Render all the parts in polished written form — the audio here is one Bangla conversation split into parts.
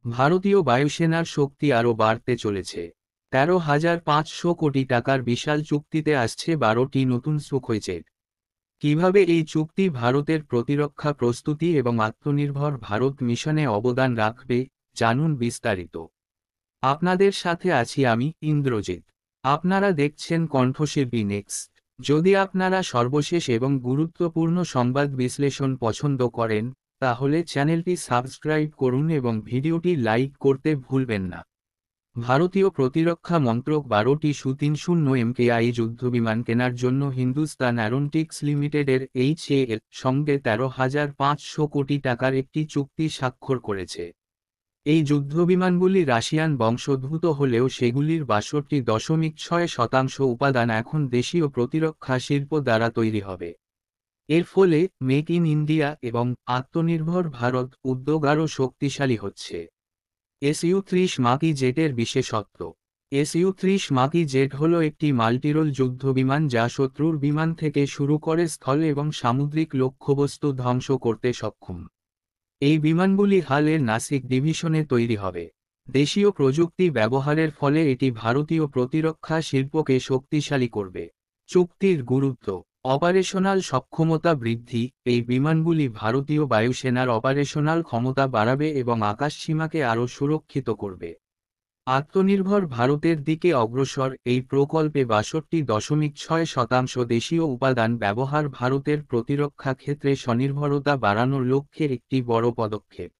ভারতীয় বায়ুসেনার শক্তি আরও বাড়তে চলেছে। 13,500 কোটি টাকার বিশাল চুক্তিতে আসছে 12টি নতুন সুখোই জেট। কিভাবে এই চুক্তি ভারতের প্রতিরক্ষা প্রস্তুতি এবং আত্মনির্ভর ভারত মিশনে অবদান রাখবে, জানুন বিস্তারিত। আপনাদের সাথে আছি আমি, ইন্দ্রজিৎ। আপনারা দেখছেন কণ্ঠশিল্পী নেক্সট। যদি আপনারা সর্বশেষ এবং গুরুত্বপূর্ণ সংবাদ বিশ্লেষণ পছন্দ করেন, তাহলে চ্যানেলটি সাবস্ক্রাইব করুন এবং ভিডিওটি লাইক করতে ভুলবেন না। ভারতীয় প্রতিরক্ষা মন্ত্রক 12টি সু-30 MKI যুদ্ধবিমান কেনার জন্য হিন্দুস্তান অ্যারোনটিক্স লিমিটেডের HAL সঙ্গে 13,500 কোটি টাকার একটি চুক্তি স্বাক্ষর করেছে। এই যুদ্ধবিমানগুলি রাশিয়ান বংশোদ্ভূত হলেও সেগুলির 62.6% উপাদান এখন দেশীয় প্রতিরক্ষা শিল্প দ্বারা তৈরি হবে। এর ফলে মেক ইন ইন্ডিয়া এবং আত্মনির্ভর ভারত উদ্যোগ আরও শক্তিশালী হচ্ছে। Su-30 মাকি জেটের বিশেষত্ব। Su-30 মাকি জেট হল একটি মাল্টিরোল যুদ্ধবিমান যা শত্রুর বিমান থেকে শুরু করে স্থল এবং সামুদ্রিক লক্ষ্যবস্তু ধ্বংস করতে সক্ষম। এই বিমানগুলি হালের নাসিক ডিভিশনে তৈরি হবে। দেশীয় প্রযুক্তি ব্যবহারের ফলে এটি ভারতীয় প্রতিরক্ষা শিল্পকে শক্তিশালী করবে। চুক্তির গুরুত্ব। অপারেশনাল সক্ষমতা বৃদ্ধি। এই বিমানগুলি ভারতীয় বায়ুসেনার অপারেশনাল ক্ষমতা বাড়াবে এবং আকাশসীমাকে আরও সুরক্ষিত করবে। আত্মনির্ভর ভারতের দিকে অগ্রসর। এই প্রকল্পে 62.6% দেশীয় উপাদান ব্যবহার ভারতের প্রতিরক্ষা ক্ষেত্রে স্বনির্ভরতা বাড়ানোর লক্ষ্যে একটি বড় পদক্ষেপ।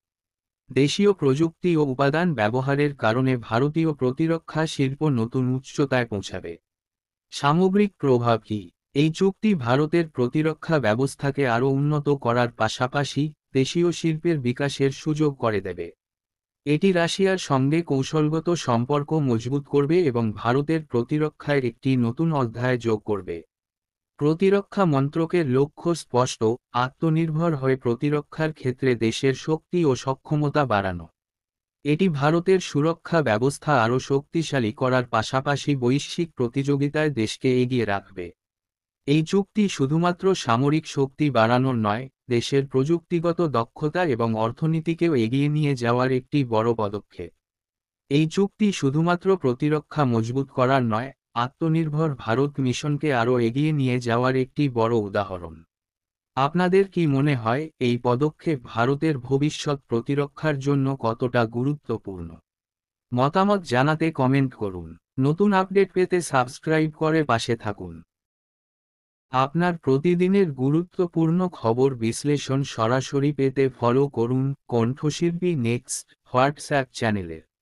দেশীয় প্রযুক্তি ও উপাদান ব্যবহারের কারণে ভারতীয় প্রতিরক্ষা শিল্প নতুন উচ্চতায় পৌঁছাবে। সামগ্রিক প্রভাব কী? এই চুক্তি ভারতের প্রতিরক্ষা ব্যবস্থাকে আরও উন্নত করার পাশাপাশি দেশীয় শিল্পের বিকাশের সুযোগ করে দেবে। এটি রাশিয়ার সঙ্গে কৌশলগত সম্পর্ক মজবুত করবে এবং ভারতের প্রতিরক্ষায় একটি নতুন অধ্যায় যোগ করবে। প্রতিরক্ষা মন্ত্রকের লক্ষ্য স্পষ্ট: আত্মনির্ভর হয়ে প্রতিরক্ষার ক্ষেত্রে দেশের শক্তি ও সক্ষমতা বাড়ানো। এটি ভারতের সুরক্ষা ব্যবস্থা আরও শক্তিশালী করার পাশাপাশি বৈশ্বিক প্রতিযোগিতায় দেশকে এগিয়ে রাখবে। এই চুক্তি শুধুমাত্র সামরিক শক্তি বাড়ানোর নয়, দেশের প্রযুক্তিগত দক্ষতা এবং অর্থনীতিকেও এগিয়ে নিয়ে যাওয়ার একটি বড় পদক্ষেপ। এই চুক্তি শুধুমাত্র প্রতিরক্ষা মজবুত করার নয়, আত্মনির্ভর ভারত মিশনকে আরও এগিয়ে নিয়ে যাওয়ার একটি বড় উদাহরণ। আপনাদের কি মনে হয় এই পদক্ষেপ ভারতের ভবিষ্যৎ প্রতিরক্ষার জন্য কতটা গুরুত্বপূর্ণ? মতামত জানাতে কমেন্ট করুন। নতুন আপডেট পেতে সাবস্ক্রাইব করে পাশে থাকুন। আপনার প্রতিদিনের গুরুত্বপূর্ণ খবর বিশ্লেষণ সরাসরি পেতে ফলো করুন কণ্ঠশিল্পী নেক্সট হোয়াটসঅ্যাপ চ্যানেলের।